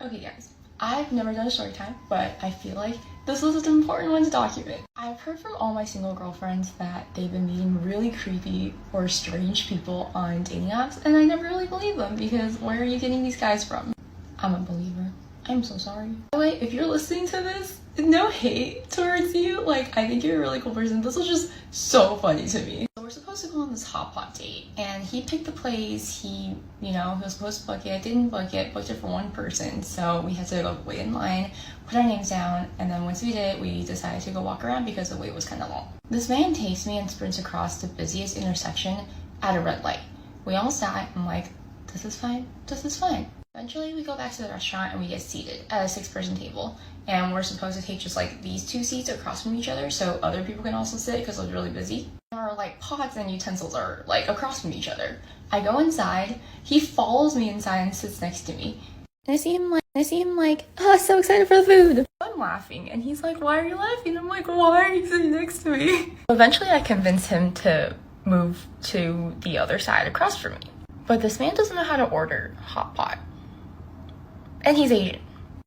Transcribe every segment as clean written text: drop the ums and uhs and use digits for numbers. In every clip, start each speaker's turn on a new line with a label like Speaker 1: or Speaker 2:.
Speaker 1: Okay guys, I've never done a story time, but I feel like this was an important one to document. I've heard from all my single girlfriends that they've been meeting really creepy or strange people on dating apps, and I never really believe them because where are you getting these guys from? I'm a believer. I'm so sorry. By the way, if you're listening to this, no hate towards you. Like, I think you're a really cool person. This was just so funny to me. So we're supposed to go on this hot pot date, and he picked the place. He was supposed to book it, didn't book it, booked it for one person. So we had to go wait in line, put our names down, and then once we did, we decided to go walk around because the wait was kind of long. This man takes me and sprints across the busiest intersection at a red light. We all sat. I'm like, this is fine, this is fine. Eventually, we go back to the restaurant and we get seated at a 6-person table. And we're supposed to take just like these 2 seats across from each other so other people can also sit because it was really busy. Our like pots and utensils are like across from each other. I go inside, he follows me inside and sits next to me. And I see him like, oh, so excited for the food. I'm laughing and he's like, why are you laughing? I'm like, why are you sitting next to me? Eventually, I convince him to move to the other side across from me. But this man doesn't know how to order hot pot. And he's Asian.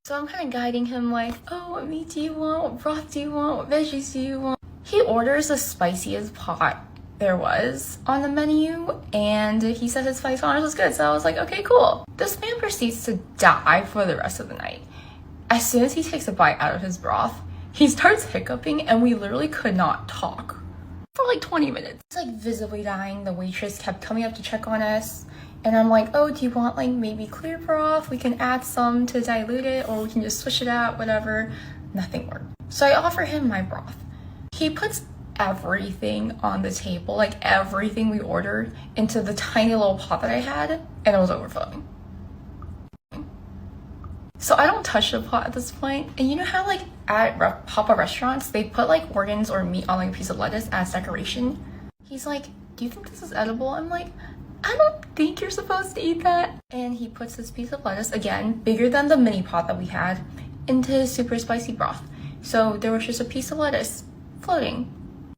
Speaker 1: So I'm kind of guiding him like, oh, what meat do you want? What broth do you want? What veggies do you want? He orders the spiciest pot there was on the menu, and he said his spice tolerance was good. So I was like, okay, cool. This man proceeds to die for the rest of the night. As soon as he takes a bite out of his broth, he starts hiccuping, and we literally could not talk for like 20 minutes. He's like visibly dying. The waitress kept coming up to check on us. And I'm like, oh, do you want like maybe clear broth? We can add some to dilute it, or we can just switch it out, whatever. Nothing worked. So I offer him my broth. He puts everything on the table, like everything we ordered, into the tiny little pot that I had, and it was overflowing. So I don't touch the pot at this point. And you know how like at Papa restaurants, they put like organs or meat on like a piece of lettuce as decoration? He's like, do you think this is edible? I'm like, I don't think you're supposed to eat that. And he puts this piece of lettuce, again, bigger than the mini pot that we had, into his super spicy broth. So there was just a piece of lettuce floating.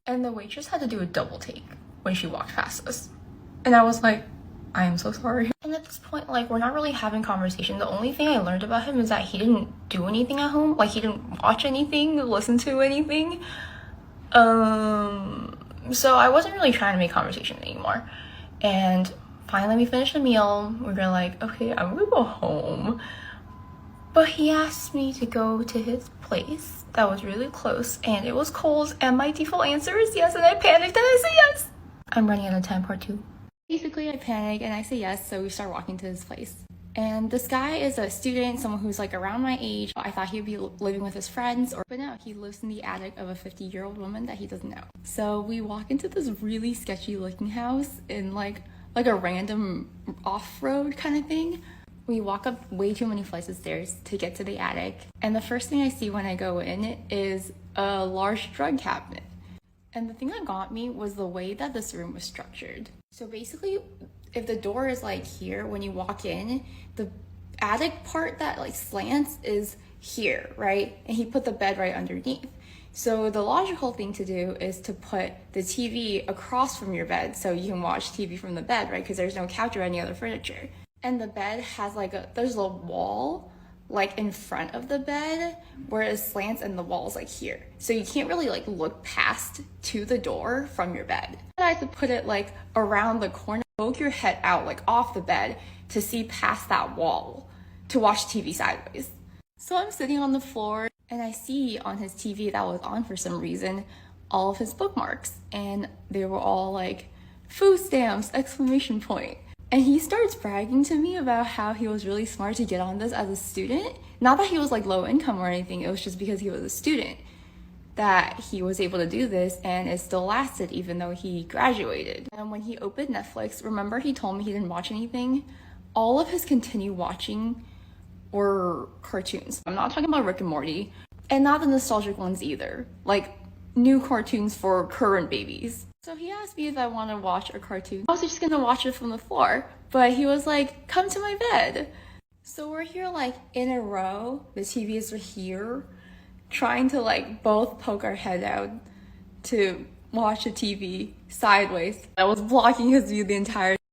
Speaker 1: And the waitress had to do a double take when she walked past us. And I was like, I am so sorry. And at this point, like, we're not really having conversation. The only thing I learned about him is that he didn't do anything at home. Like, he didn't watch anything, listen to anything. So I wasn't really trying to make conversation anymore. And finally we finished the meal. We were like, okay, I'm gonna go home. But he asked me to go to his place that was really close, and it was Kohl's, and my default answer is yes, and I panicked and I said yes. I'm running out of time, part 2. Basically, I panic and I say yes, so we start walking to his place. And this guy is a student, someone who's like around my age. I thought he'd be living with his friends, but no, he lives in the attic of a 50-year-old woman that he doesn't know. So we walk into this really sketchy looking house in like a random off-road kind of thing. We walk up way too many flights of stairs to get to the attic. And the first thing I see when I go in is a large drug cabinet. And the thing that got me was the way that this room was structured. So basically, if the door is like here, when you walk in, the attic part that like slants is here, right? And he put the bed right underneath. So the logical thing to do is to put the TV across from your bed so you can watch TV from the bed, right? Because there's no couch or any other furniture. And the bed has there's a wall like in front of the bed where it slants and the wall's like here. So you can't really like look past to the door from your bed. I had to put it like around the corner, poke your head out like off the bed to see past that wall to watch TV sideways. So I'm sitting on the floor and I see on his TV that was on for some reason all of his bookmarks, and they were all like food stamps, exclamation point. And he starts bragging to me about how he was really smart to get on this as a student. Not that he was like low income or anything, it was just because he was a student that he was able to do this, and it still lasted even though he graduated. And when he opened Netflix, remember he told me he didn't watch anything? All of his continued watching were cartoons. I'm not talking about Rick and Morty, and not the nostalgic ones either. Like new cartoons for current babies. So he asked me if I want to watch a cartoon. I was just gonna watch it from the floor, but he was like, come to my bed. So we're here like in a row, the TVs are here, trying to like both poke our head out to watch the TV sideways. I was blocking his view the entire